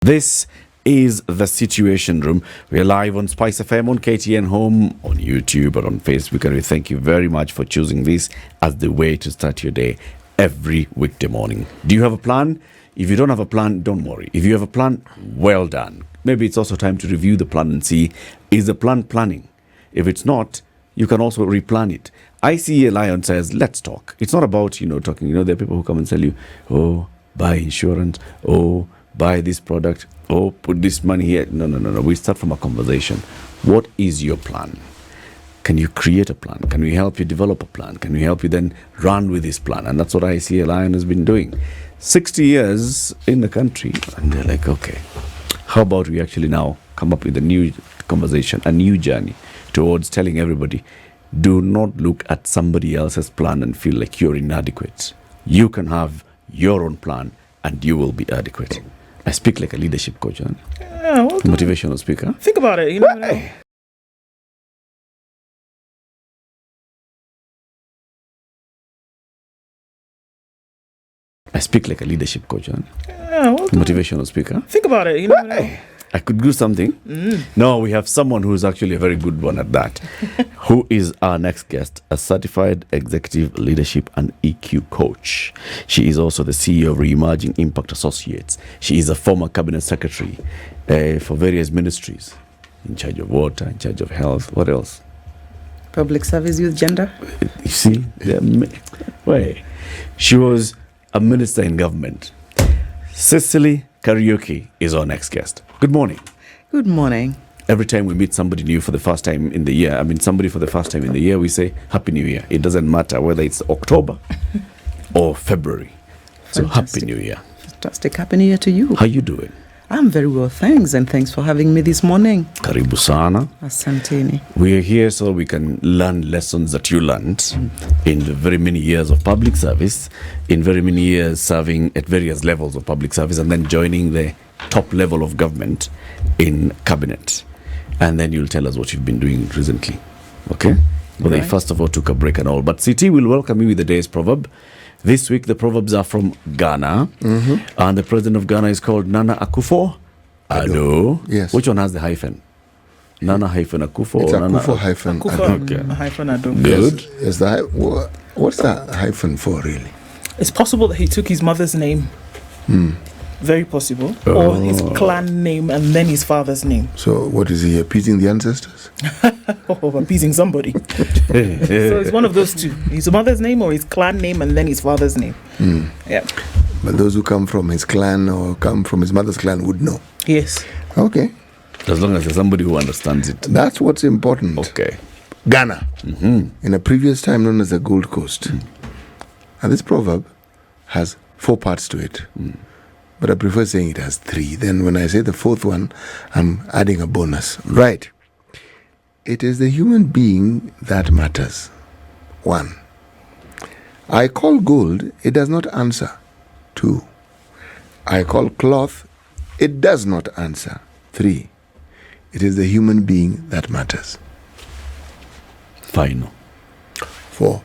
This is the Situation Room. We are live on Spice FM, on KTN Home, on YouTube, or on Facebook. And we thank you very much for choosing this as the way to start your day every weekday morning. Do you have a plan? If you don't have a plan, don't worry. If you have a plan, well done. Maybe it's also time to review the plan and see, is the plan planning? If it's not, you can also replan it. ICA Lion says, let's talk. It's not about, talking. There are people who come and tell you, oh, buy insurance, oh, buy this product, oh, put this money here. No. We start from a conversation. What is your plan? Can you create a plan? Can we help you develop a plan? Can we help you then run with this plan? And that's what ICA Lion has been doing. 60 years in the country. And they're like, okay, how about we actually now come up with a new conversation, a new journey towards telling everybody, do not look at somebody else's plan and feel like you're inadequate. You can have your own plan and you will be adequate. I speak like a leadership coach, huh? Yeah, well, Motivational speaker. Think about it. Hey. I speak like a leadership coach, huh? Yeah, well, Motivational speaker. Think about it. Hey. I could do something. No, we have someone who's actually a very good one at that. Who is our next guest? A certified executive leadership and EQ coach. She is also the CEO of Re-imagineImpact Associates. She is a former cabinet secretary for various ministries, in charge of water, in charge of health. What else? Public service, youth, gender. You see, wait. She was a minister in government. SICILY Kariuki is our next guest. Good morning. Good morning. Every time we meet somebody new for the first time in the year, we say Happy New Year. It doesn't matter whether it's October or February. So Happy New Year. Fantastic. Happy New Year to you. How you doing? I'm very well, thanks. And thanks for having me this morning. Karibu sana. Asanteni. We are here so we can learn lessons that you learned in the very many years of public service, in very many years serving at various levels of public service, and then joining the top level of government in cabinet. And then you'll tell us what you've been doing recently. Okay? Well, they first of all took a break and all. But CT will welcome you with the day's proverb. This week, the proverbs are from Ghana. And the president of Ghana is called Nana Akufo-Addo. Yes. Which one has the hyphen? Nana hyphen Akufo It's or Nana Akufo hyphen Addo. Okay. Hyphen Addo. Good. Yes, what's that hyphen for, really? It's possible that he took his mother's name. Very possible. Or his clan name and then his father's name. So what is he, appeasing the ancestors? Or appeasing somebody. So it's one of those two. His mother's name or his clan name and then his father's name. Yeah. But those who come from his clan or come from his mother's clan would know. Yes. Okay. As long as there's somebody who understands it. That's what's important. Okay. Ghana, in a previous time known as the Gold Coast. And this proverb has 4 parts to it. But I prefer saying it has 3. Then when I say the 4th one, I'm adding a bonus. Right. It is the human being that matters. 1. I call gold, it does not answer. 2. I call cloth, it does not answer. 3. It is the human being that matters. Final. 4.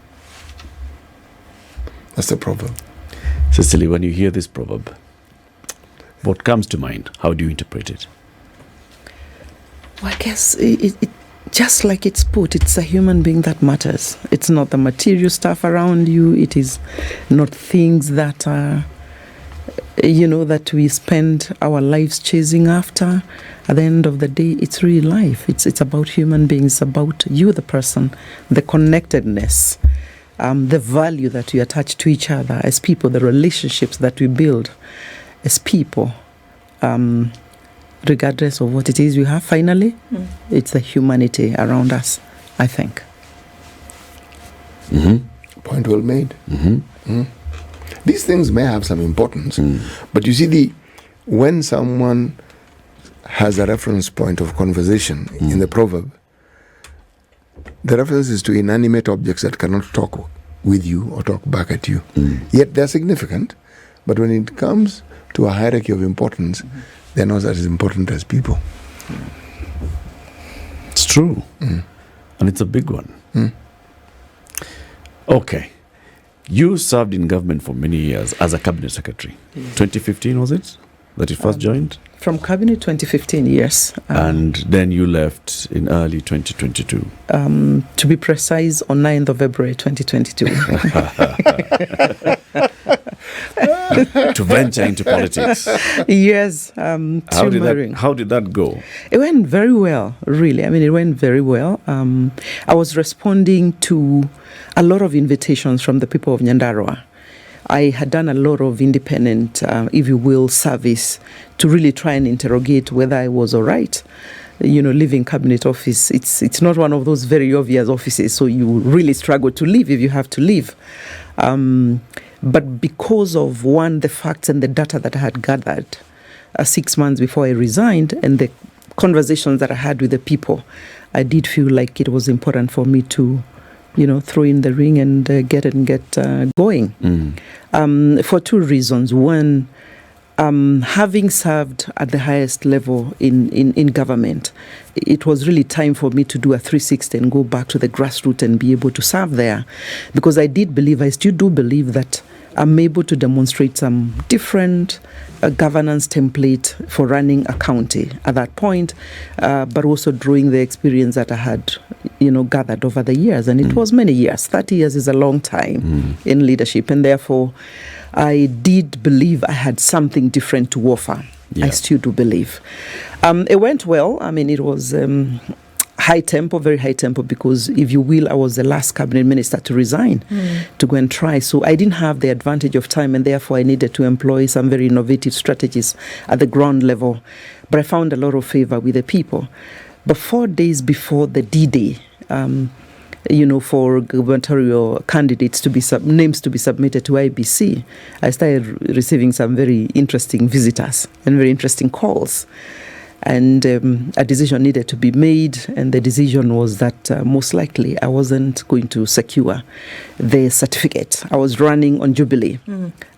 That's the proverb. Cecily, when you hear this proverb, what comes to mind? How do you interpret it? Well, I guess it just like it's put, it's a human being that matters. It's not the material stuff around you. It is not things that are, that we spend our lives chasing after. At the end of the day, it's real life. It's about human beings. It's about you, the person, the connectedness, the value that you attach to each other as people, the relationships that we build as people, regardless of what it is you have. Finally, it's the humanity around us, I think. Point well made. These things may have some importance, but you see, when someone has a reference point of conversation in the proverb, the reference is to inanimate objects that cannot talk with you or talk back at you. Yet they're significant, but when it comes to a hierarchy of importance, they're not as important as people. It's true. And it's a big one. Okay. You served in government for many years as a cabinet secretary. 2015 was it that you first joined? From Cabinet 2015, yes. And then you left in early 2022. To be precise, on 9th of February 2022. To venture into politics. Yes. How did that go? It went very well, really. I mean, it went very well. I was responding to a lot of invitations from the people of Nyandarua. I had done a lot of independent, if you will, service to really try and interrogate whether I was all right. You know, leaving cabinet office, it's not one of those very obvious offices, so you really struggle to leave if you have to leave. But because of, one, the facts and the data that I had gathered 6 months before I resigned, and the conversations that I had with the people, I did feel like it was important for me to, you know, throw in the ring and get going. For two reasons. One, having served at the highest level in government, it was really time for me to do a 360 and go back to the grassroots and be able to serve there. Because I still do believe that I'm able to demonstrate some different governance template for running a county at that point, but also drawing the experience that I had, you know, gathered over the years. And it was many years. 30 years is a long time in leadership. And therefore, I did believe I had something different to offer. Yeah. I still do believe. It went well. I mean, it was high tempo, very high tempo, because if you will, I was the last cabinet minister to resign to go and try. So I didn't have the advantage of time, and therefore I needed to employ some very innovative strategies at the ground level. But I found a lot of favor with the people. But 4 days before the D-Day, you know, for gubernatorial candidates to be names to be submitted to IBC, I started receiving some very interesting visitors and very interesting calls. And a decision needed to be made, and the decision was that most likely I wasn't going to secure the certificate. I was running on Jubilee.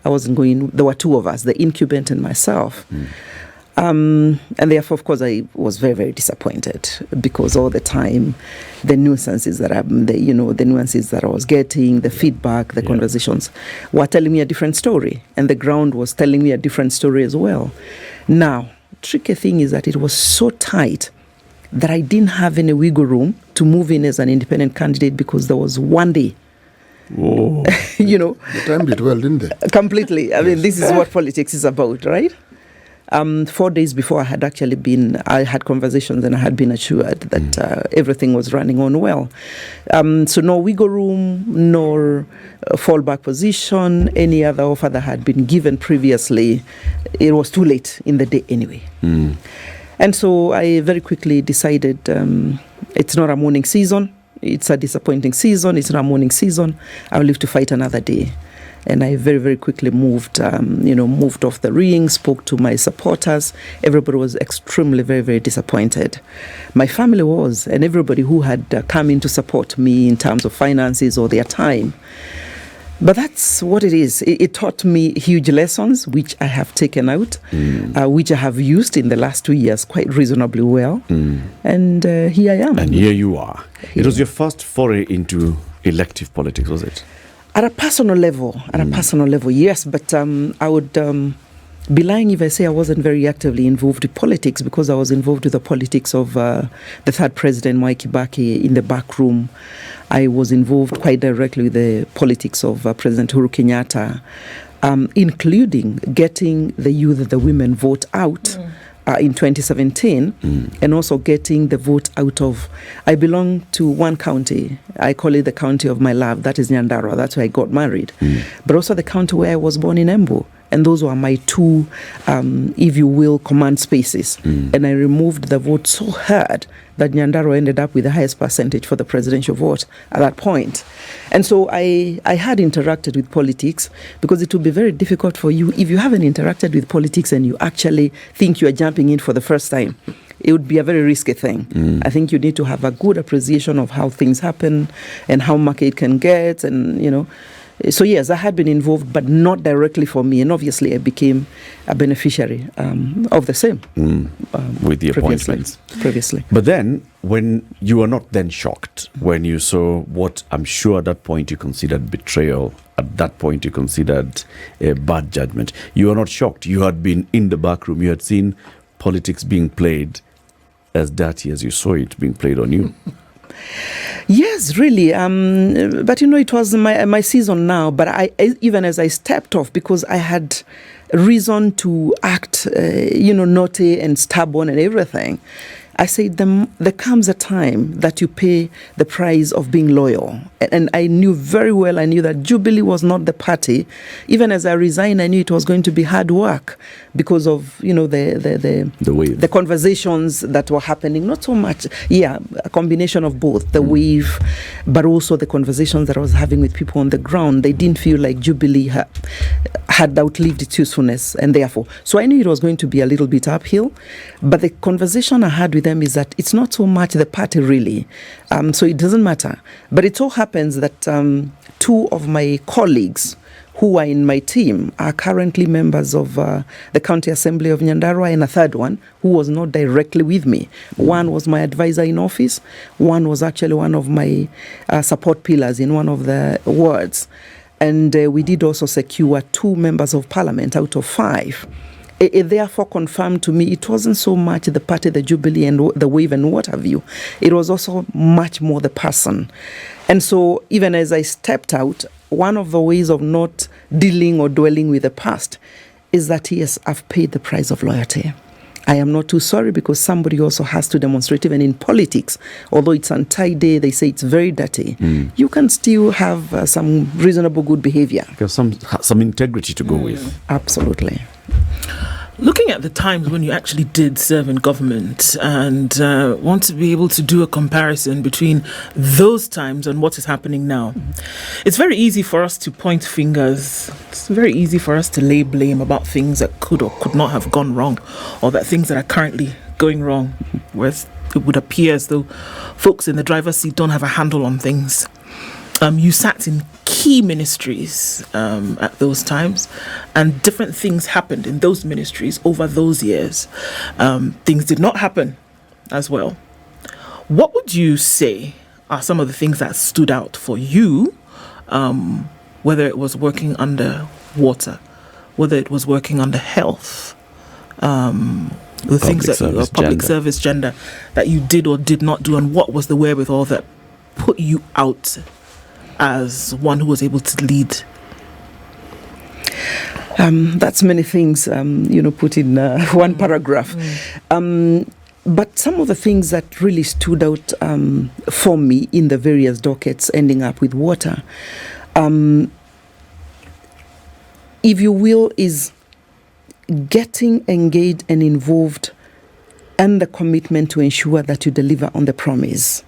I wasn't going. There were two of us, the incumbent and myself. And therefore, of course, I was very, very disappointed, because all the time, the nuances that I was getting, the feedback, the conversations were telling me a different story, and the ground was telling me a different story as well. Now, tricky thing is that it was so tight that I didn't have any wiggle room to move in as an independent candidate, because there was one day. Whoa. You know, the time did well, didn't they? Completely. I mean, this is what politics is about, right? 4 days before I had conversations, and I had been assured that everything was running on well. So no wiggle room, nor fallback position, any other offer that had been given previously. It was too late in the day anyway. And so I very quickly decided it's not a morning season. It's a disappointing season. It's not a morning season. I'll live to fight another day. And I very, very quickly moved off the ring, spoke to my supporters. Everybody was extremely, very, very disappointed. My family was, and everybody who had come in to support me in terms of finances or their time. But that's what it is. It taught me huge lessons, which I have taken out, which I have used in the last 2 years quite reasonably well. And here I am. And here you are. It was your first foray into elective politics, was it? At a personal level, yes. But I would be lying if I say I wasn't very actively involved with politics, because I was involved with the politics of the third president, Mwai Kibaki, in the back room. I was involved quite directly with the politics of President Uhuru Kenyatta, including getting the youth and the women vote out in 2017, and also getting the vote out of, I belong to one county, I call it the county of my love, that is Nyandarua, that's where I got married, but also the county where I was born in Embu. And those were my two, if you will, command spaces. And I removed the vote so hard that Nyandarua ended up with the highest percentage for the presidential vote at that point. And so I had interacted with politics, because it would be very difficult for you, if you haven't interacted with politics and you actually think you are jumping in for the first time, it would be a very risky thing. I think you need to have a good appreciation of how things happen and how market can get, and, you know. So yes, I had been involved, but not directly for me. And obviously I became a beneficiary of the same. With the appointments. Previously. But then, when you were not then shocked, when you saw what I'm sure at that point you considered betrayal, at that point you considered a bad judgment, you were not shocked. You had been in the back room. You had seen politics being played as dirty as you saw it being played on you? Yes, really. But it was my season now. But even as I stepped off, because I had reason to act, naughty and stubborn and everything, I said, there comes a time that you pay the price of being loyal. And I knew very well, I knew that Jubilee was not the party. Even as I resigned, I knew it was going to be hard work because of, the conversations that were happening. Not so much, a combination of both, the wave, but also the conversations that I was having with people on the ground. They didn't feel like Jubilee had outlived its usefulness, and therefore. So I knew it was going to be a little bit uphill. But the conversation I had with them is that it's not so much the party really, so it doesn't matter. But it so happens that two of my colleagues who are in my team are currently members of the County Assembly of Nyandarua, and a third one who was not directly with me. One was my advisor in office, one was actually one of my support pillars in one of the wards. And we did also secure 2 members of parliament out of 5. It therefore confirmed to me it wasn't so much the party, the Jubilee, and the wave and what have you. It was also much more the person. And so even as I stepped out, one of the ways of not dealing or dwelling with the past is that, yes, I've paid the price of loyalty. I am not too sorry, because somebody also has to demonstrate, even in politics, although it's untidy, they say it's very dirty, you can still have some reasonable good behavior. There's some integrity to go with. Absolutely. Looking at the times when you actually did serve in government, and want to be able to do a comparison between those times and what is happening now, it's very easy for us to point fingers. It's very easy for us to lay blame about things that could or could not have gone wrong, or that things that are currently going wrong, whereas it would appear as though folks in the driver's seat don't have a handle on things. You sat in key ministries at those times, and different things happened in those ministries over those years. Things did not happen as well. What would you say are some of the things that stood out for you, whether it was working under water, whether it was working under health, the things that public service gender that you did or did not do, and what was the wherewithal that put you out as one who was able to lead? That's many things, put in one paragraph. But some of the things that really stood out for me in the various dockets ending up with water, if you will, is getting engaged and involved, and the commitment to ensure that you deliver on the promise.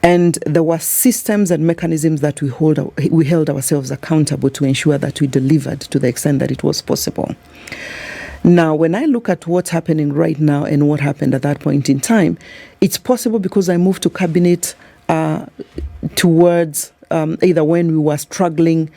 And there were systems and mechanisms that we held ourselves accountable to ensure that we delivered to the extent that it was possible. Now, when I look at what's happening right now and what happened at that point in time, it's possible because I moved to cabinet towards either when we were struggling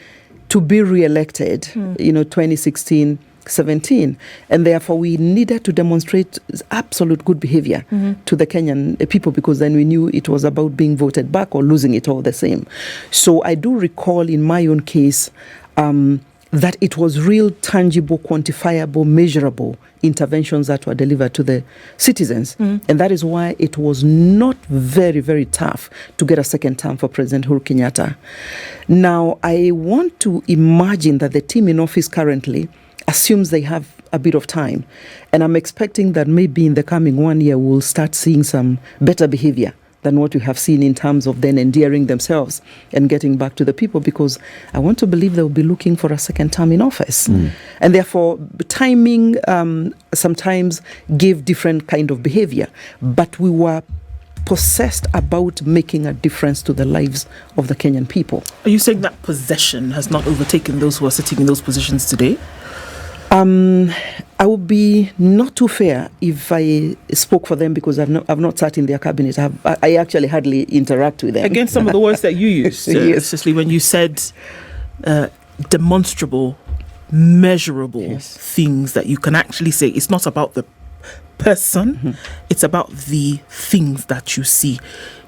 to be re-elected, 2016, 17, and therefore we needed to demonstrate absolute good behavior to the Kenyan people, because then we knew it was about being voted back or losing it all the same. So I do recall in my own case that it was real, tangible, quantifiable, measurable interventions that were delivered to the citizens. And that is why it was not very, very tough to get a second term for President Uhuru Kenyatta. Now, I want to imagine that the team in office currently assumes they have a bit of time. And I'm expecting that maybe in the coming 1 year, we'll start seeing some better behavior than what we have seen in terms of then endearing themselves and getting back to the people, because I want to believe they'll be looking for a second term in office. And therefore, timing sometimes gave different kind of behavior, but we were possessed about making a difference to the lives of the Kenyan people. Are you saying that possession has not overtaken those who are sitting in those positions today? I would be not too fair if I spoke for them, because I've not sat in their cabinet. I actually hardly interact with them. Against some of the words that you used, Yes. Cicely, when you said demonstrable, measurable things that you can actually say. It's not about the person, it's about the things that you see.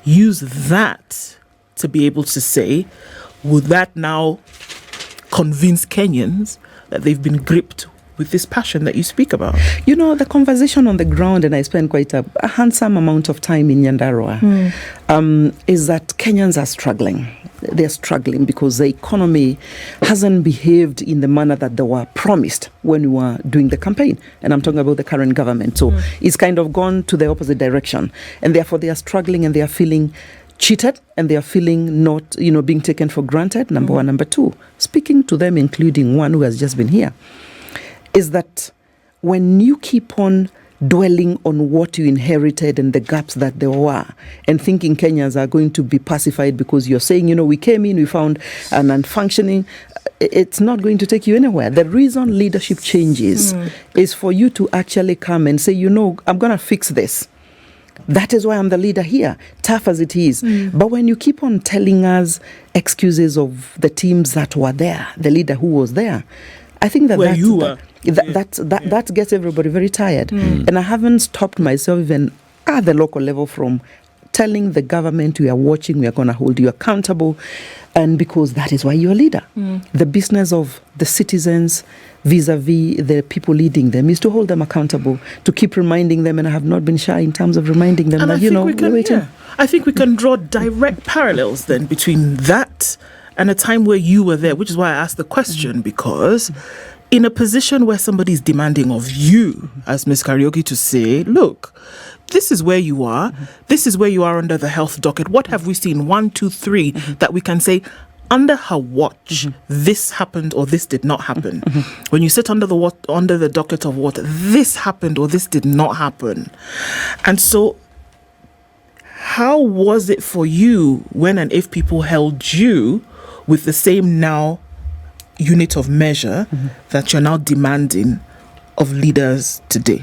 Use that to be able to say, would that now convince Kenyans that they've been gripped with this passion that you speak about? You know, the conversation on the ground, and I spend quite a handsome amount of time in Nyandarua, is that Kenyans are struggling. They're struggling because the economy hasn't behaved in the manner that they were promised when we were doing the campaign. And I'm talking about the current government. So it's kind of gone to the opposite direction. And therefore they are struggling and they are feeling cheated and they are feeling not, being taken for granted, number one. Number two, speaking to them, including one who has just been here, is that when you keep on dwelling on what you inherited and the gaps that there were and thinking Kenyans are going to be pacified because you're saying, we came in, we found an unfunctioning, it's not going to take you anywhere. The reason leadership changes is for you to actually come and say, I'm going to fix this. That is why I'm the leader here, tough as it is. But when you keep on telling us excuses of the teams that were there, the leader who was there, I think that gets everybody very tired. And I haven't stopped myself even at the local level from telling the government, we are watching, we are going to hold you accountable. And because that is why you're a leader. The business of the citizens vis-a-vis the people leading them is to hold them accountable, to keep reminding them, and I have not been shy in terms of reminding them and that, I think we can draw direct parallels then between that and a time where you were there, which is why I asked the question, because in a position where somebody's demanding of you, as Ms. Kariuki, to say, look, this is where you are. This is where you are under the health docket. What have we seen? 1, 2, 3 that we can say, under her watch, this happened or this did not happen. When you sit under the docket of what this happened or this did not happen. And so how was it for you when and if people held you with the same now unit of measure that you're now demanding of leaders today?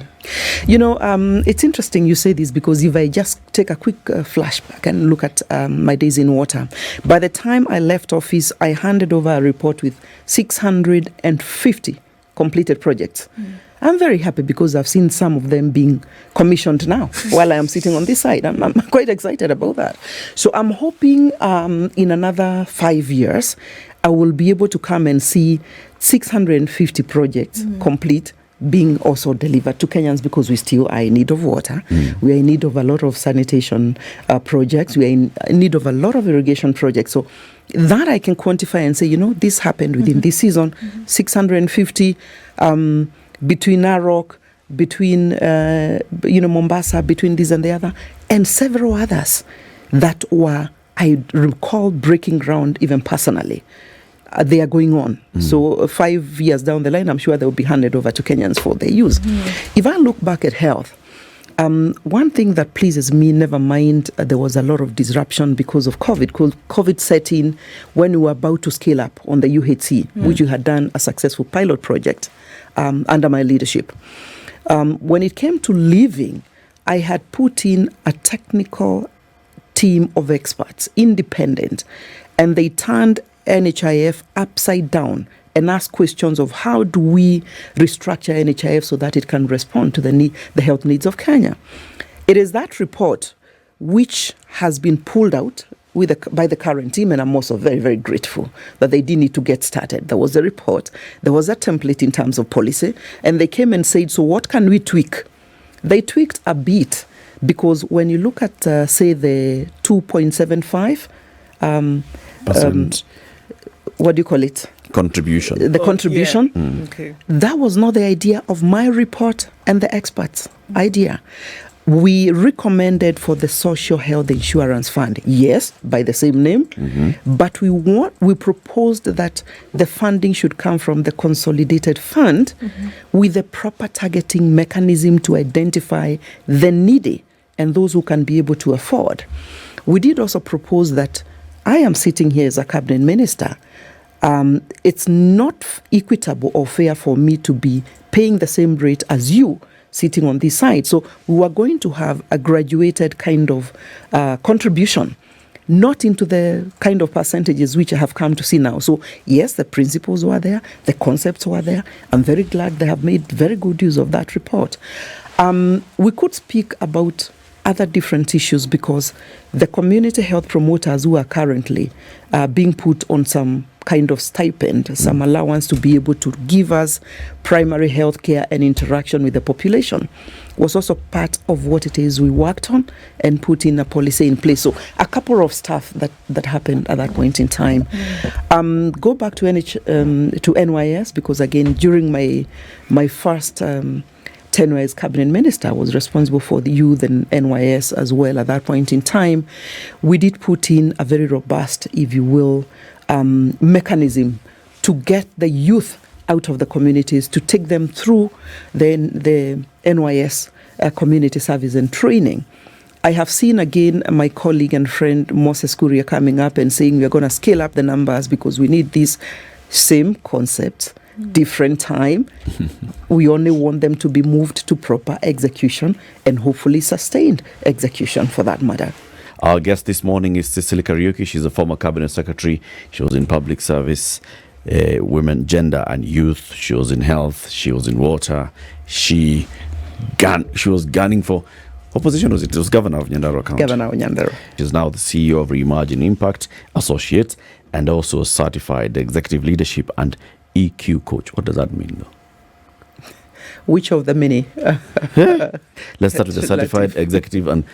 It's interesting you say this, because if I just take a quick flashback and look at my days in water, by the time I left office, I handed over a report with 650 completed projects. I'm very happy because I've seen some of them being commissioned now while I am sitting on this side. I'm quite excited about that. So I'm hoping in another 5 years, I will be able to come and see 650 projects complete, being also delivered to Kenyans, because we still are in need of water. We are in need of a lot of sanitation projects. We are in need of a lot of irrigation projects. So that I can quantify and say, this happened within this season. 650 between Narok, between Mombasa, between this and the other, and several others that were, I recall, breaking ground even personally. They are going on. So 5 years down the line, I'm sure they will be handed over to Kenyans for their use. If I look back at health, one thing that pleases me, never mind, there was a lot of disruption because of COVID. COVID set in when we were about to scale up on the UHC, which we had done a successful pilot project under my leadership. When it came to leaving, I had put in a technical team of experts, independent, and they turned NHIF upside down and ask questions of how do we restructure NHIF so that it can respond to the health needs of Kenya. It is that report which has been pulled out by the current team, and I'm also very, very grateful that they didn't need to get started. There was a report, there was a template in terms of policy, and they came and said, so what can we tweak? They tweaked a bit, because when you look at, say, the 2.75 what do you call it? Contribution. The contribution. Okay. That was not the idea of my report and the experts' idea. We recommended for the Social Health Insurance Fund, yes, by the same name, but we proposed that the funding should come from the consolidated fund with a proper targeting mechanism to identify the needy and those who can be able to afford. We did also propose that I am sitting here as a cabinet minister. It's not equitable or fair for me to be paying the same rate as you sitting on this side. So we were going to have a graduated kind of contribution, not into the kind of percentages which I have come to see now. So yes, the principles were there, the concepts were there. I'm very glad they have made very good use of that report. We could speak about other different issues, because the community health promoters who are currently being put on some kind of stipend, some allowance to be able to give us primary health care and interaction with the population was also part of what it is we worked on and put in a policy in place. So a couple of stuff that happened at that point in time. Go back to NYS, because again, during my first tenure as cabinet minister, I was responsible for the youth and NYS as well. At that point in time, we did put in a very robust, if you will, mechanism to get the youth out of the communities, to take them through the NYS community service and training. I have seen again my colleague and friend Moses Kuria coming up and saying we're going to scale up the numbers because we need these same concepts, different time. We only want them to be moved to proper execution and hopefully sustained execution for that matter. Our guest this morning is SICILY Kariuki. She's a former cabinet secretary. She was in public service, women, gender and youth. She was in health. She was in water. She was gunning for, what position was it? It was governor of Nyandarua County. Governor of Nyandarua. She's now the CEO of Re-imagineImpact Associates and also a certified executive leadership and EQ coach. What does that mean though? Which of the many? Let's start with the certified executive and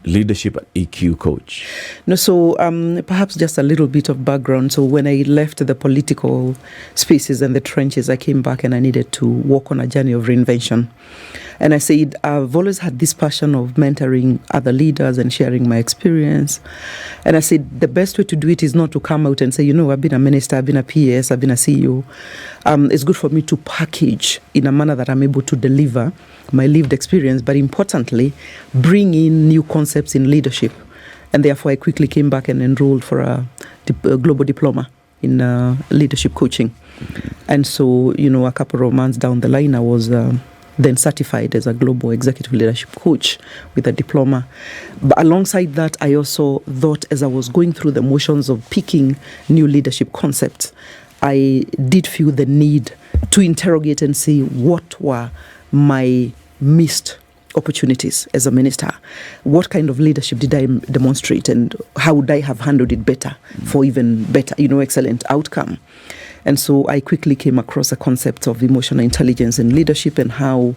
leadership and EQ coach. No, so perhaps just a little bit of background. So when I left the political spaces and the trenches, I came back and I needed to walk on a journey of reinvention. And I said, I've always had this passion of mentoring other leaders and sharing my experience. And I said, the best way to do it is not to come out and say, I've been a minister, I've been a PS, I've been a CEO. It's good for me to package in a manner that I'm able to deliver my lived experience, but importantly, bring in new concepts in leadership. And therefore, I quickly came back and enrolled for a global diploma in leadership coaching. And so, a couple of months down the line, I was then certified as a global executive leadership coach with a diploma. But alongside that, I also thought, as I was going through the motions of picking new leadership concepts, I did feel the need to interrogate and see what were my missed opportunities as a minister. What kind of leadership did I demonstrate and how would I have handled it better for even better, excellent outcome? And so I quickly came across a concept of emotional intelligence in leadership and how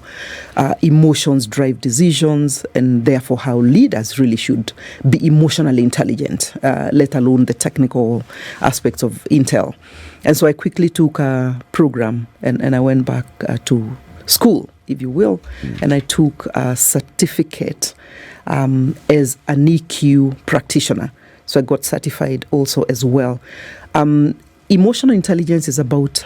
emotions drive decisions, and therefore how leaders really should be emotionally intelligent, let alone the technical aspects of intel. And so I quickly took a program and I went back to school, if you will, and I took a certificate as an EQ practitioner. So I got certified also as well. Emotional intelligence is about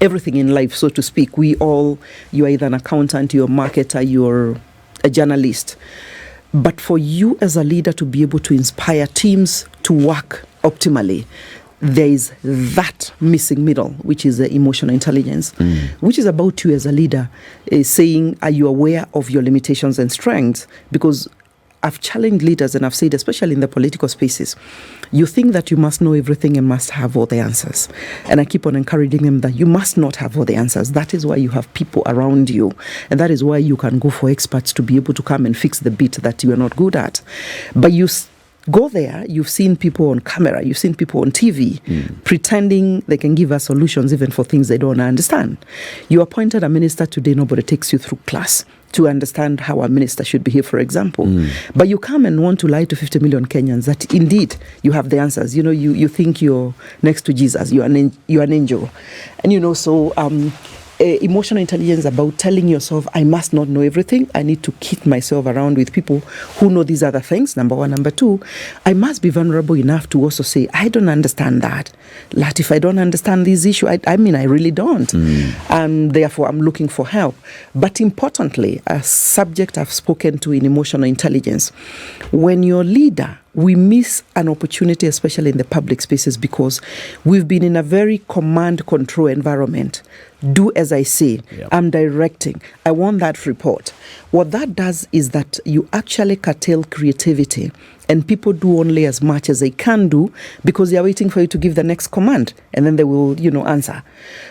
everything in life, so to speak. You're either an accountant, you're a marketer, you're a journalist. But for you as a leader to be able to inspire teams to work optimally, there is that missing middle, which is the emotional intelligence, which is about you as a leader, saying, are you aware of your limitations and strengths? Because I've challenged leaders and I've said, especially in the political spaces, you think that you must know everything and must have all the answers. And I keep on encouraging them that you must not have all the answers. That is why you have people around you. And that is why you can go for experts to be able to come and fix the bit that you are not good at. But you go there, you've seen people on camera, you've seen people on TV pretending they can give us solutions even for things they don't understand. You appointed a minister today, nobody takes you through class to understand how a minister should behave, for example. But you come and want to lie to 50 million Kenyans that indeed you have the answers. You think you're next to Jesus, you're an angel. And so emotional intelligence about telling yourself, I must not know everything. I need to kit myself around with people who know these other things, number one. Number two, I must be vulnerable enough to also say, I don't understand that. If I don't understand this issue, I really don't. And therefore, I'm looking for help. But importantly, a subject I've spoken to in emotional intelligence, when you're a leader, we miss an opportunity, especially in the public spaces, because we've been in a very command control environment. Do as I say. Yep. I'm directing. I want that report. What that does is that you actually curtail creativity and people do only as much as they can do because they are waiting for you to give the next command, and then they will, answer.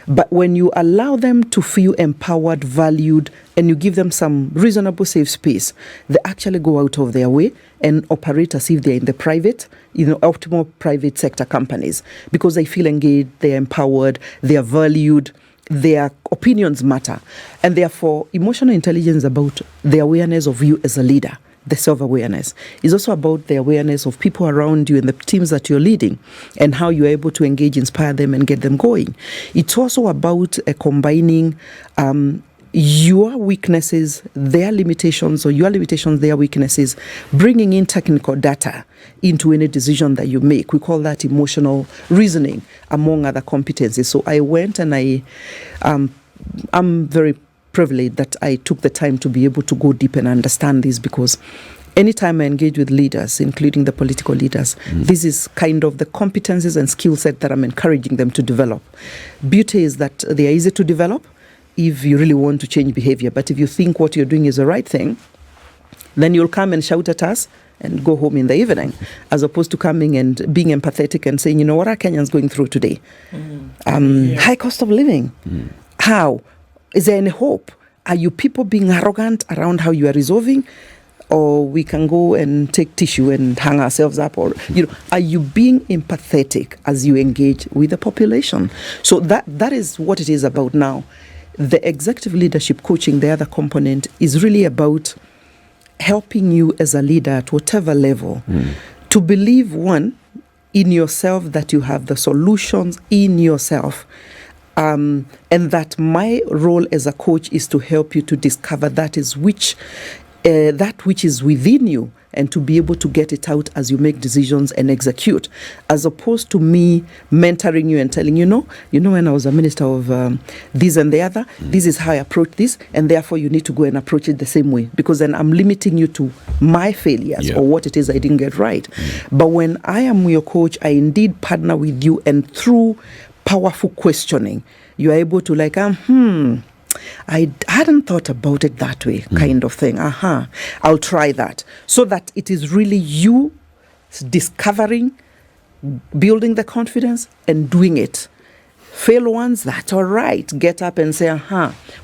But when you allow them to feel empowered, valued, and you give them some reasonable safe space, they actually go out of their way and operate as if they're in the private, optimal private sector companies, because they feel engaged, they're empowered, they are valued, their opinions matter. And therefore, emotional intelligence is about the awareness of you as a leader. The self-awareness is also about the awareness of people around you and the teams that you're leading and how you're able to engage, inspire them, and get them going. It's also about combining your weaknesses, their limitations, or your limitations, their weaknesses, bringing in technical data into any decision that you make. We call that emotional reasoning, among other competencies. So I went and I'm very privileged that I took the time to be able to go deep and understand this, because anytime I engage with leaders, including the political leaders, this is kind of the competencies and skill set that I'm encouraging them to develop. Beauty is that they are easy to develop if you really want to change behavior. But if you think what you're doing is the right thing, then you'll come and shout at us and go home in the evening, as opposed to coming and being empathetic and saying, what are Kenyans going through today? High cost of living. How? Is there any hope? Are you people being arrogant around how you are resolving? Or we can go and take tissue and hang ourselves up? Or, are you being empathetic as you engage with the population? So that is what it is about now. The executive leadership coaching, the other component, is really about helping you as a leader at whatever level to believe, one, in yourself, that you have the solutions in yourself. And that my role as a coach is to help you to discover that which is within you, and to be able to get it out as you make decisions and execute, as opposed to me mentoring you and telling you, when I was a minister of this and the other, this is how I approach this, and therefore you need to go and approach it the same way, because then I'm limiting you to my failures or what it is I didn't get right. But when I am your coach, I indeed partner with you, and through powerful questioning, you are able to I hadn't thought about it that way, kind of thing. I'll try that. So that it is really you discovering, building the confidence, and doing it. Fail once, that's all right. Get up and say,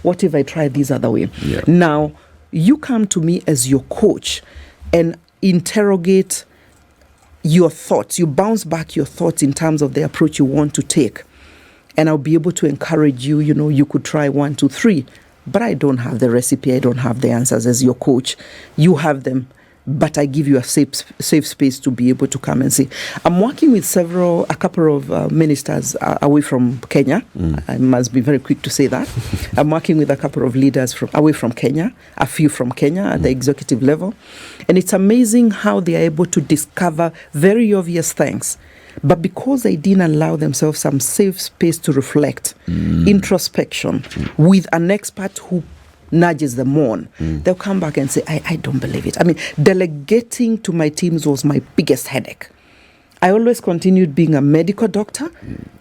what if I try this other way? Yeah. Now, you come to me as your coach and interrogate your thoughts. You bounce back your thoughts in terms of the approach you want to take. And I'll be able to encourage you, you could try 1, 2, 3. But I don't have the recipe. I don't have the answers as your coach. You have them. But I give you a safe space to be able to come and see. I'm working with a couple of ministers away from Kenya. I must be very quick to say that. I'm working with a couple of leaders away from Kenya, a few from Kenya at the executive level. And it's amazing how they are able to discover very obvious things. But because they didn't allow themselves some safe space to reflect, introspection, with an expert who nudges them on, they'll come back and say, I don't believe it. I mean, delegating to my teams was my biggest headache. I always continued being a medical doctor.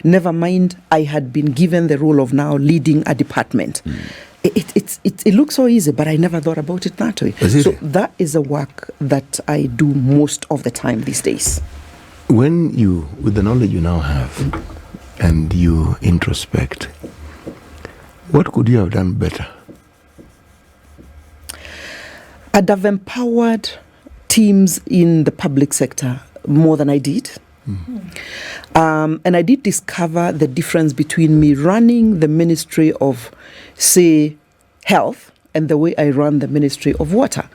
Never mind, I had been given the role of now leading a department. It looks so easy, but I never thought about it that way. So that is a work that I do most of the time these days. When you, with the knowledge you now have, and you introspect, what could you have done better? I'd have empowered teams in the public sector more than I did. And I did discover the difference between me running the Ministry of, say, Health, and the way I run the Ministry of Water.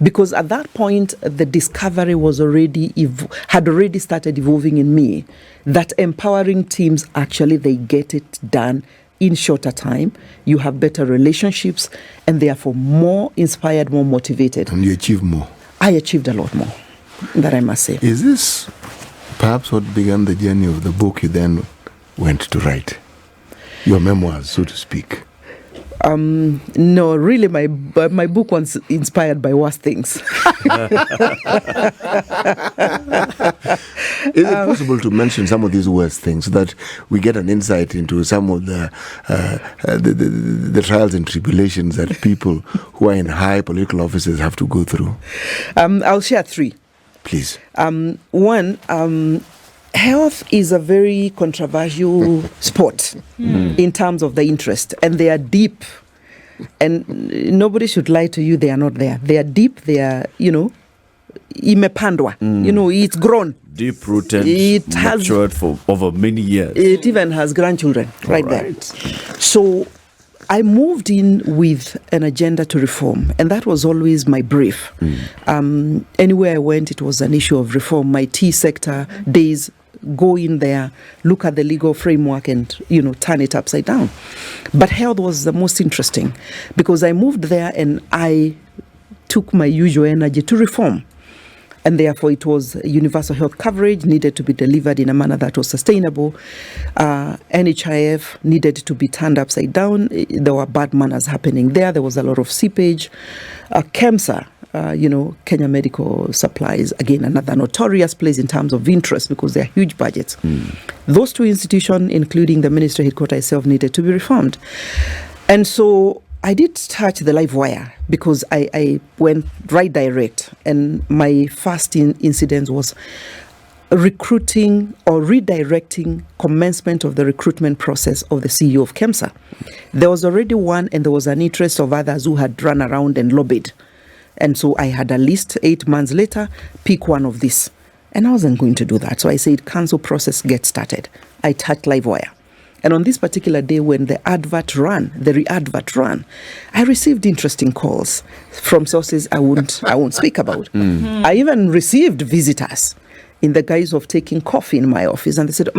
Because at that point, the discovery was had already started evolving in me, that empowering teams, actually, they get it done in shorter time. You have better relationships, and therefore more inspired, more motivated. And you achieve more. I achieved a lot more, that I must say. Is this perhaps what began the journey of the book you then went to write? Your memoirs, so to speak. No, really, my book was inspired by worse things. Is it possible to mention some of these worst things so that we get an insight into some of the trials and tribulations that people who are in high political offices have to go through? I'll share 3. Please. One, health is a very controversial sport in terms of the interest, and they are deep. And nobody should lie to you, they are not there. They are deep, they are, imepandwa. It's grown. Deep-rooted, It has- matured for over many years. It even has grandchildren right there. Right. So I moved in with an agenda to reform, and that was always my brief. Anywhere I went, it was an issue of reform. My tea sector days, go in there, look at the legal framework and, turn it upside down. But health was the most interesting because I moved there and I took my usual energy to reform. And therefore, it was universal health coverage needed to be delivered in a manner that was sustainable. NHIF needed to be turned upside down. There were bad manners happening there. There was a lot of seepage. KEMSA, Kenya Medical Supplies, again, another notorious place in terms of interest because they're huge budgets. Those two institutions, including the ministry headquarters itself, needed to be reformed. And so I did touch the live wire because I went right direct. And my first incident was recruiting or redirecting commencement of the recruitment process of the CEO of KEMSA. There was already one, and there was an interest of others who had run around and lobbied. And so I had a list 8 months later, pick one of these. And I wasn't going to do that. So I said, cancel process, get started. I touched Livewire. And on this particular day when the re-advert ran, I received interesting calls from sources I won't speak about. I even received visitors in the guise of taking coffee in my office. And they said,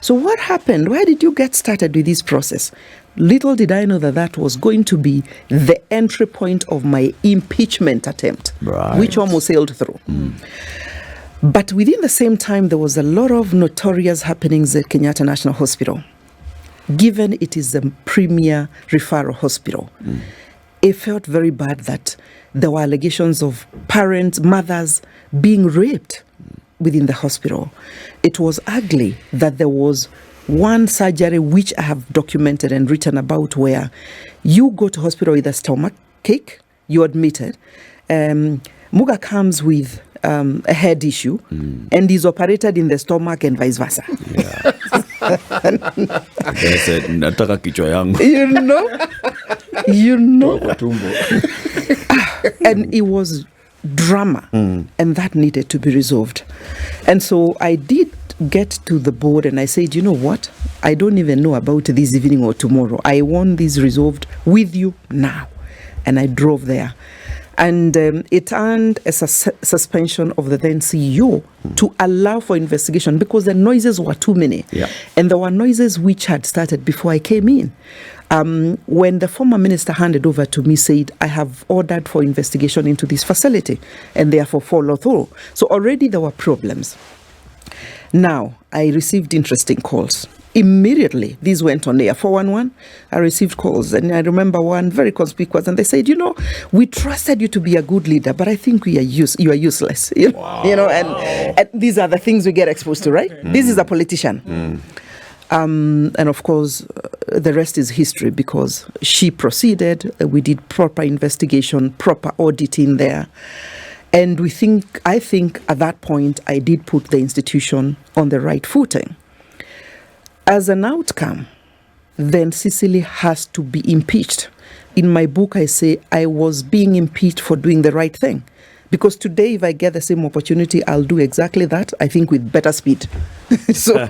so what happened? Why did you get started with this process? Little did I know that was going to be the entry point of my impeachment attempt, Right. which almost sailed through. But within the same time, there was a lot of notorious happenings at Kenyatta National Hospital. Given it is the premier referral hospital, it felt very bad that there were allegations of parents, mothers being raped within the hospital. It was ugly that there was one surgery which I have documented and written about where you go to hospital with a stomach ache, you're admitted. Muga comes with a head issue and is operated in the stomach and vice versa. Yeah. They said, nataka kichwa yangu. You know. And it was drama, and that needed to be resolved. And so I did get to the board and I said, you know what? I don't even know about this evening or tomorrow. I want this resolved with you now. And I drove there. And it earned a suspension of the then CEO to allow for investigation because the noises were too many. Yeah. And there were noises which had started before I came in. When the former minister handed over to me, said, I have ordered for investigation into this facility and therefore follow through. So already there were problems. Now, I received interesting calls. Immediately, these went on air. 411, I received calls. And I remember one very conspicuous. And they said, we trusted you to be a good leader, but I think you are useless. Wow. And these are the things we get exposed to, right? This is a politician. And of course, the rest is history because she proceeded. We did proper investigation, proper auditing there. And I think at that point, I did put the institution on the right footing. As an outcome, then Sicily has to be impeached. In my book, I say I was being impeached for doing the right thing. Because today, if I get the same opportunity, I'll do exactly that, I think with better speed. So,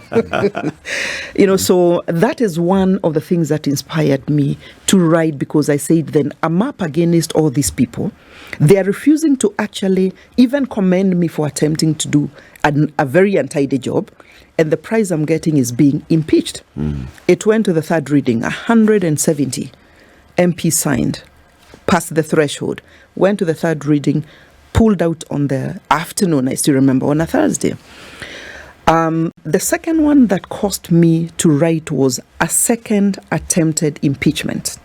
so that is one of the things that inspired me to write, because I said then I'm up against all these people. They are refusing to actually even commend me for attempting to do a very untidy job. And the prize I'm getting is being impeached. It went to the third reading, 170 MPs signed, passed the threshold, went to the third reading, pulled out on the afternoon, I still remember, on a Thursday. The second one that caused me to write was a second attempted impeachment.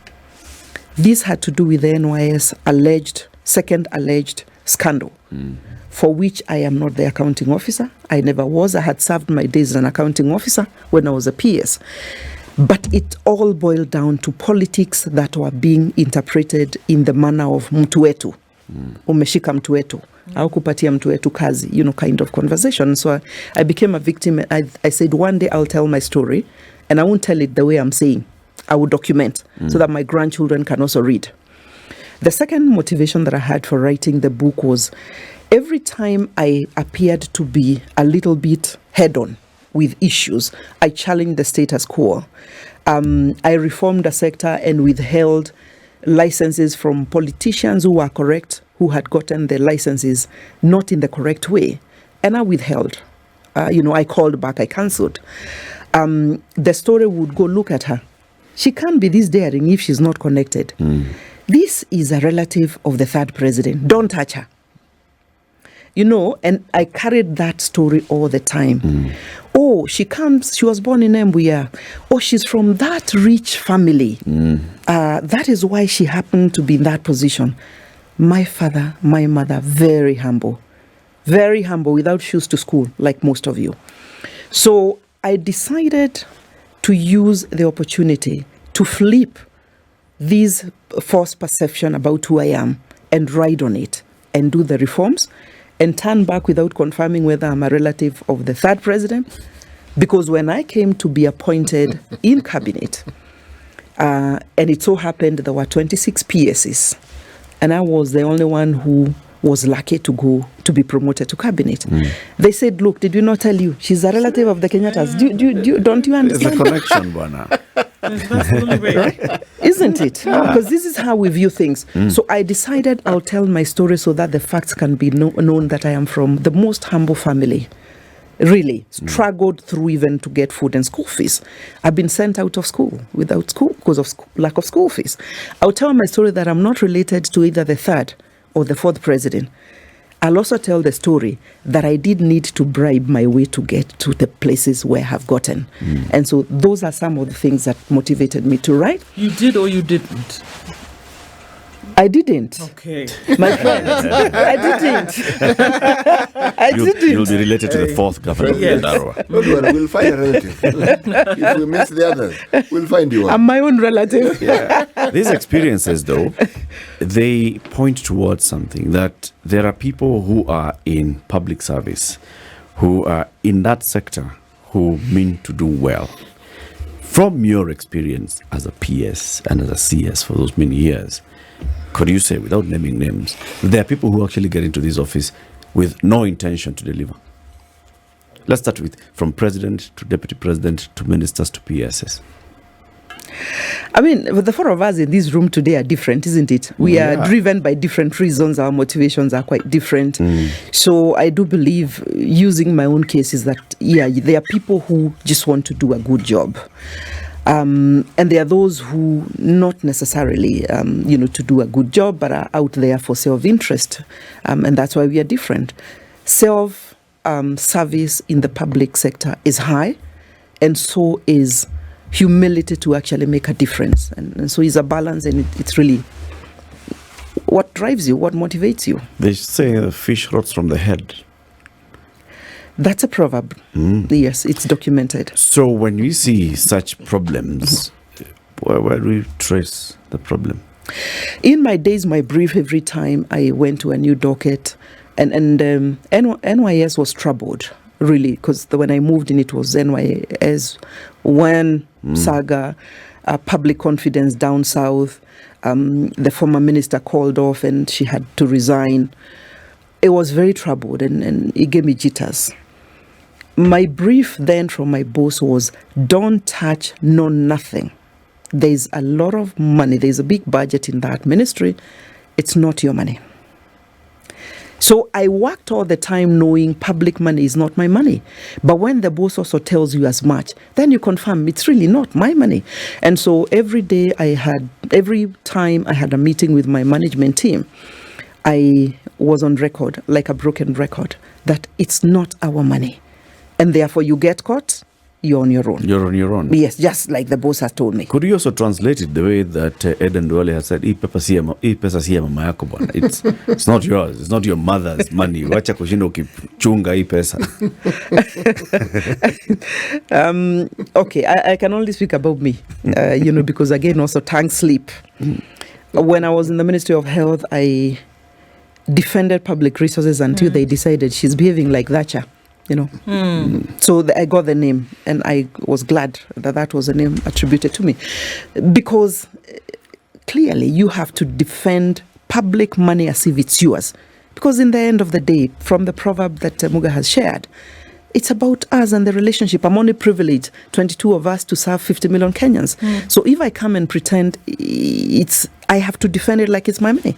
This had to do with the NYS second alleged scandal, for which I am not the accounting officer. I never was. I had served my days as an accounting officer when I was a PS. But it all boiled down to politics that were being interpreted in the manner of mtu wetu. umeshika mtu wetu au kupatia mtu wetu kazi, kind of conversation. So I became a victim. I said one day I'll tell my story, and I won't tell it the way I'm saying. I will document so that my grandchildren can also read. The second motivation that I had for writing the book was every time I appeared to be a little bit head-on with issues, I challenged the status quo. I reformed the sector and withheld licenses from politicians who were correct, who had gotten the licenses not in the correct way. And I withheld. I called back, I cancelled. The story would go, look at her. She can't be this daring if she's not connected. This is a relative of the third president. Don't touch her. And I carried that story all the time. Oh, she was born in Mbuya. Oh, she's from that rich family. That is why she happened to be in that position. My father, my mother, very humble, without shoes to school, like most of you. So I decided to use the opportunity to flip this false perception about who I am and ride on it and do the reforms and turn back without confirming whether I'm a relative of the third president. Because when I came to be appointed in cabinet, and it so happened there were 26 PSs, and I was the only one who was lucky to be promoted to cabinet. They said, look, did we not tell you? She's a relative of the Kenyattas. Don't you understand? It's a connection, Bwana. Right? Isn't it? Because this is how we view things. So I decided I'll tell my story so that the facts can be known that I am from the most humble family. Really struggled through even to get food and school fees. I've been sent out of school without school because of lack of school fees. I'll tell my story that I'm not related to either the third or the fourth president. I'll also tell the story that I did need to bribe my way to get to the places where I have gotten. And so those are some of the things that motivated me to write. You did or you didn't? I didn't. Okay. My friend, I didn't. I didn't. You'll be related to the fourth governor of Nyandarua. Don't worry, we'll find a relative. If we miss the others, we'll find you one. I'm my own relative. These experiences, though, they point towards something, that there are people who are in public service, who are in that sector, who mean to do well. From your experience as a PS and as a CS for those many years, could you say, without naming names, there are people who actually get into this office with no intention to deliver? Let's start with from president to deputy president to ministers to PSs. I mean, the four of us in this room today are different, isn't it? We are driven by different reasons. Our motivations are quite different. So I do believe, using my own case, is that, there are people who just want to do a good job. And there are those who not necessarily, to do a good job, but are out there for self-interest. And that's why we are different. Self-service in the public sector is high, and so is humility to actually make a difference. And so it's a balance, and it's really what drives you, what motivates you. They say the fish rots from the head. That's a proverb. Yes, it's documented. So when we see such problems, where do we trace the problem? In my days, my brief, every time I went to a new docket, and NYS was troubled, really, because when I moved in, it was NYS when saga, public confidence down south. The former minister called off and she had to resign. It was very troubled, and it gave me jitters. My brief then from my boss was, don't touch nothing. There's a lot of money. There's a big budget in that ministry. It's not your money. So I worked all the time knowing public money is not my money. But when the boss also tells you as much, then you confirm it's really not my money. And so every time I had a meeting with my management team, I was on record, like a broken record, that it's not our money. And therefore you get caught, you're on your own. You're on your own. Yes, just like the boss has told me. Could you also translate it the way that Eden Duale has said, it's not yours, it's not your mother's money. Wacha kushinda ukichunga hii pesa. Okay, I can only speak about me, because again, also tongue slip. When I was in the Ministry of Health, I defended public resources until they decided she's behaving like Thatcher, So I got the name, and I was glad that was a name attributed to me, because clearly you have to defend public money as if it's yours, because in the end of the day, from the proverb that Muga has shared, it's about us and the relationship. I'm only privileged, 22 of us, to serve 50 million Kenyans. So if I come and pretend I have to defend it like it's my money.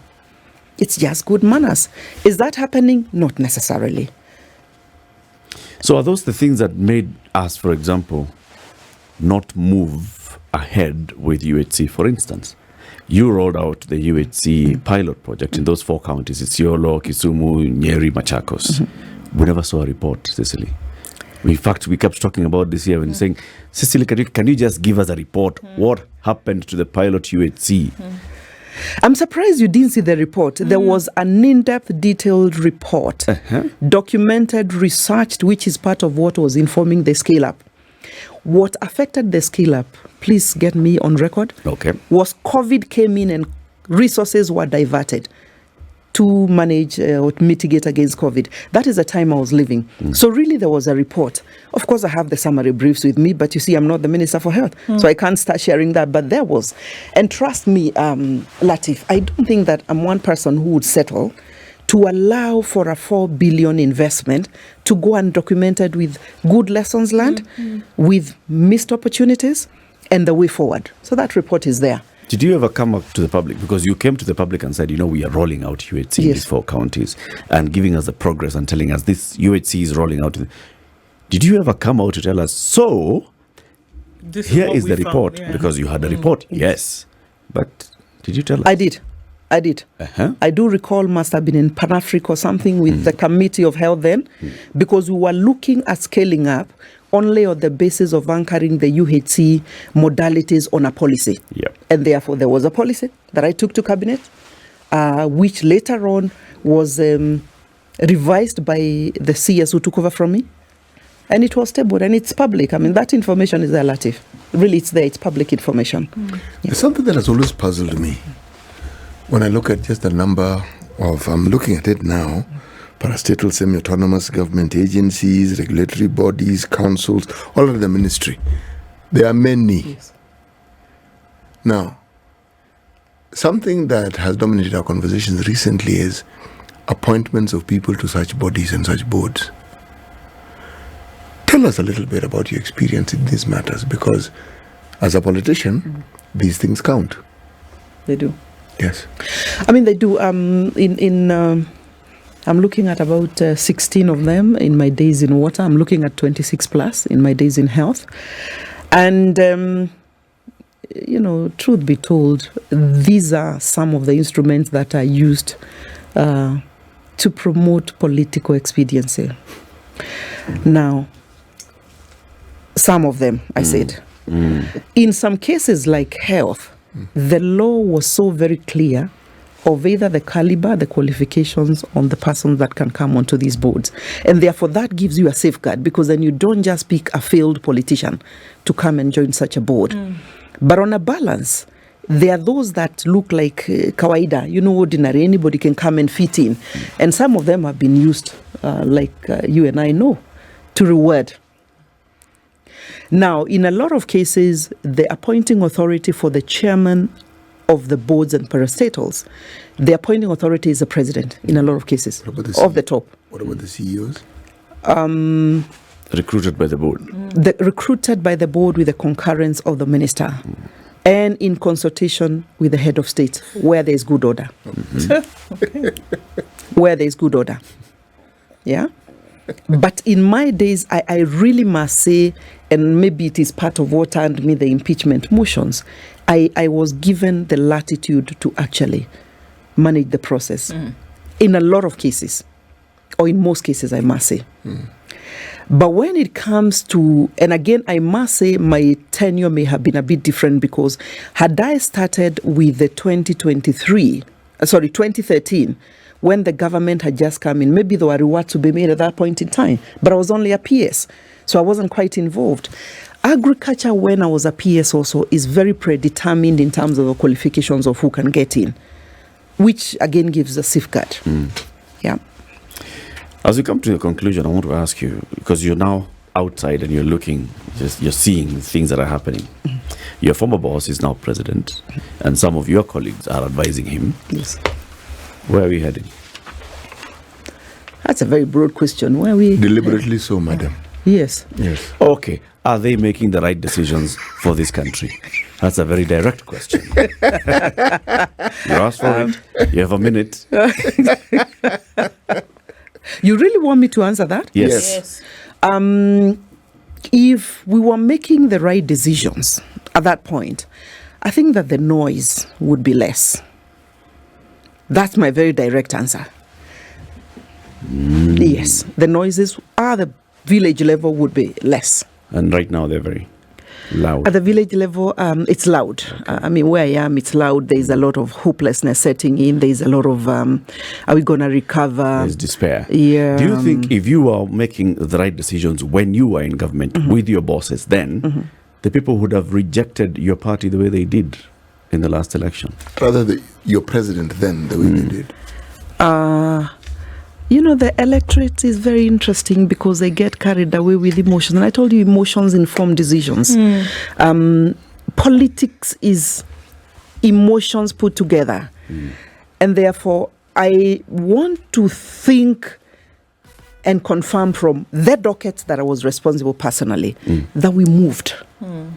It's just good manners. Is that happening? Not necessarily. So are those the things that made us, for example, not move ahead with UHC, for instance? You rolled out the UHC pilot project in those 4 counties, Isiolo, Kisumu, Nyeri, Machakos. We never saw a report, Cicely. In fact, we kept talking about this here and saying, Cicely, can you just give us a report? What happened to the pilot UHC? I'm surprised you didn't see the report. There was an in-depth, detailed report, documented, researched, which is part of what was informing the scale-up. What affected the scale-up, please get me on record, was COVID came in and resources were diverted to manage or mitigate against COVID. That is the time I was living. So really there was a report. Of course, I have the summary briefs with me, but you see, I'm not the Minister for Health, so I can't start sharing that. But there was. And trust me, Latif, I don't think that I'm one person who would settle to allow for a 4 billion investment to go undocumented with good lessons learned, with missed opportunities, and the way forward. So that report is there. Did you ever come up to the public? Because you came to the public and said, we are rolling out UHC in these 4 counties and giving us the progress and telling us this UHC is rolling out. Did you ever come out to tell us, so here is the report? Because you had a report, yes. But did you tell us? I did. I do recall must have been in Pan-Africa or something with the Committee of Health then, because we were looking at scaling up only on the basis of anchoring the UHC modalities on a policy. And therefore, there was a policy that I took to Cabinet, which later on was revised by the CS who took over from me. And it was tabled, and it's public. I mean, that information is relative. Really, it's there. It's public information. There's something that has always puzzled me. When I look at just the number of, I'm looking at it now, parastatal semi-autonomous government agencies, regulatory bodies, councils, all of the ministry. There are many. Now, something that has dominated our conversations recently is appointments of people to such bodies and such boards. Tell us a little bit about your experience in these matters, because as a politician, these things count. They do. Yes. I mean, they do. I'm looking at about 16 of them in my days in water. I'm looking at 26 plus in my days in health. And, truth be told, these are some of the instruments that are used to promote political expediency. Now, some of them, I said. In some cases like health, the law was so very clear of either the caliber, the qualifications on the persons that can come onto these boards. And therefore, that gives you a safeguard, because then you don't just pick a failed politician to come and join such a board. But on a balance, there are those that look like kawaida, ordinary, anybody can come and fit in. And some of them have been used, like you and I know, to reward. Now, in a lot of cases, the appointing authority for the chairman of the boards and parastatals, the appointing authority is the president in a lot of cases, of the top. What about the CEOs? Recruited by the board. Recruited by the board with the concurrence of the minister and in consultation with the head of state, where there is good order. Where there is good order. Yeah? But in my days, I really must say, and maybe it is part of what earned me the impeachment motions, I was given the latitude to actually manage the process in a lot of cases, or in most cases, I must say. But when it comes to, and again, I must say my tenure may have been a bit different, because had I started with the 2013, when the government had just come in, maybe there were rewards to be made at that point in time, but I was only a PS, so I wasn't quite involved. Agriculture, when I was a PS also, is very predetermined in terms of the qualifications of who can get in. which again gives a safeguard. Yeah. As we come to a conclusion, I want to ask you, because you're now outside and you're looking, you're seeing things that are happening. Your former boss is now president, and some of your colleagues are advising him. Yes. Where are we heading? That's a very broad question. Where are we? Deliberately so, madam. Yes. Yes. Okay. Are they making the right decisions for this country? That's a very direct question. You asked for it. You have a minute. You really want me to answer that? Yes. If we were making the right decisions at that point, I think that the noise would be less. That's my very direct answer. Yes, the noises at the village level would be less. And right now they're very loud. At the village level, it's loud. I mean, where I am, it's loud. There's a lot of hopelessness setting in. There's a lot of, are we going to recover? There's despair. Yeah. Do you think if you are making the right decisions when you were in government with your bosses then, the people would have rejected your party the way they did in the last election? Rather, your president then, the way they did. You know, the electorate is very interesting because they get carried away with emotions. And I told you, emotions inform decisions. Politics is emotions put together. And therefore, I want to think and confirm from the docket that I was responsible personally that we moved.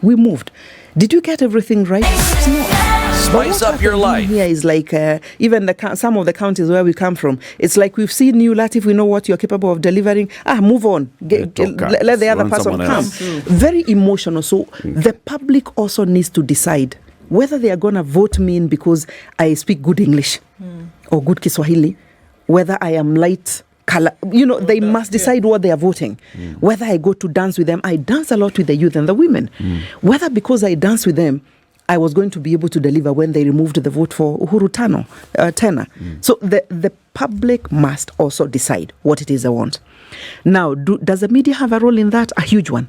We moved. Did you get everything right? No. Spice up your life. Here is like even some of the counties where we come from. It's like we've seen you, Latif. We know what you're capable of delivering. Move on. Let the other person come. Very emotional. So the public also needs to decide whether they are going to vote me in because I speak good English or good Kiswahili, whether I am light color. You know, they must decide what they are voting. Whether I go to dance with them, I dance a lot with the youth and the women. Whether because I dance with them, I was going to be able to deliver when they removed the vote for Uhuru Tena. So the public must also decide what it is they want. Now, does the media have a role in that? A huge one.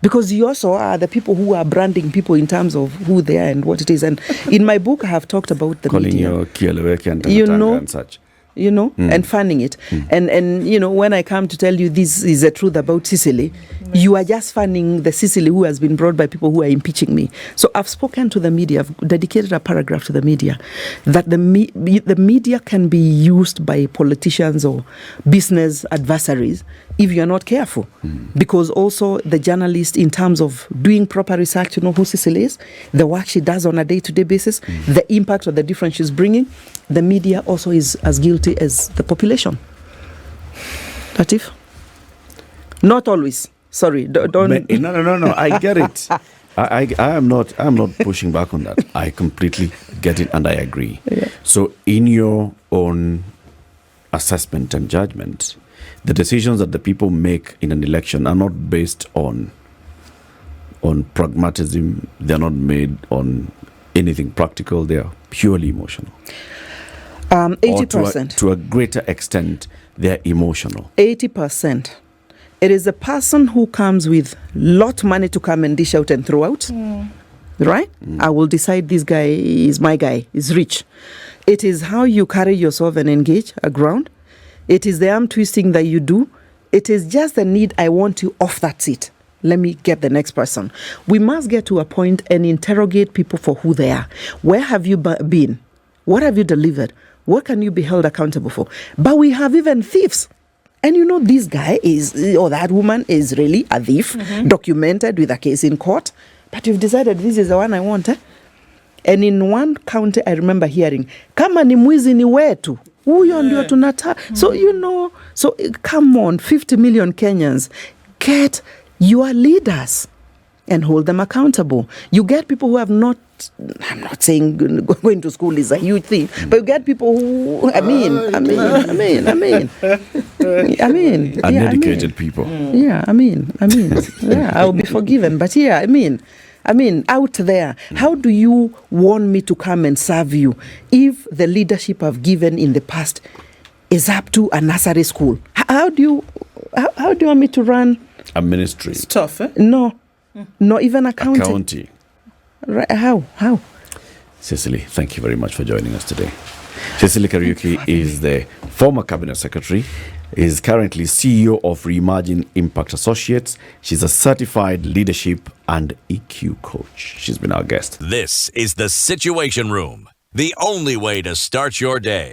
Because you also are the people who are branding people in terms of who they are and what it is. And in my book, I have talked about the media. Calling you Kieleweke and Tangatanga and such. You know, and fanning it. And you know, when I come to tell you this is the truth about Sicily, you are just fanning the Sicily who has been brought by people who are impeaching me. So I've spoken to the media, I've dedicated a paragraph to the media, that the media can be used by politicians or business adversaries if you're not careful. Because also the journalist, in terms of doing proper research to know who Sicily is, the work she does on a day-to-day basis, the impact of the difference she's bringing, the media also is as guilty as the population. Latif? Not always. Sorry, don't. No. I get it. I am not pushing back on that. I completely get it and I agree. Yeah. So in your own assessment and judgment, the decisions that the people make in an election are not based on pragmatism. They're not made on anything practical. They are purely emotional. 80%. To a greater extent, they're emotional. 80%. It is a person who comes with lot money to come and dish out and throw out. Right? I will decide this guy is my guy, is rich. It is how you carry yourself and engage a ground. It is the arm twisting that you do. It is just the need, I want you off that seat. Let me get the next person. We must get to a point and interrogate people for who they are. Where have you been? What have you delivered? What can you be held accountable for? But we have even thieves. And you know, this guy is, or that woman is really a thief, documented with a case in court. But you've decided this is the one I want. And in one county, I remember hearing, kama ni mwizi ni wetu. Huyo ndio tunata. So, you know, so come on, 50 million Kenyans, get your leaders and hold them accountable. You get people who have not, I'm not saying going to school is a huge thing, but you get people who, Uneducated people. Yeah, yeah, I'll be forgiven. But yeah, out there, how do you want me to come and serve you if the leadership I've given in the past is up to a nursery school? How do you want me to run a ministry? It's tough, eh? No, not even a county. A county. Right? How? Sicily, thank you very much for joining us today. SICILY Kariuki is the former cabinet secretary, is currently CEO of Re-imagineImpact Associates. She's a certified leadership and EQ coach. She's been our guest. This is the Situation Room, the only way to start your day.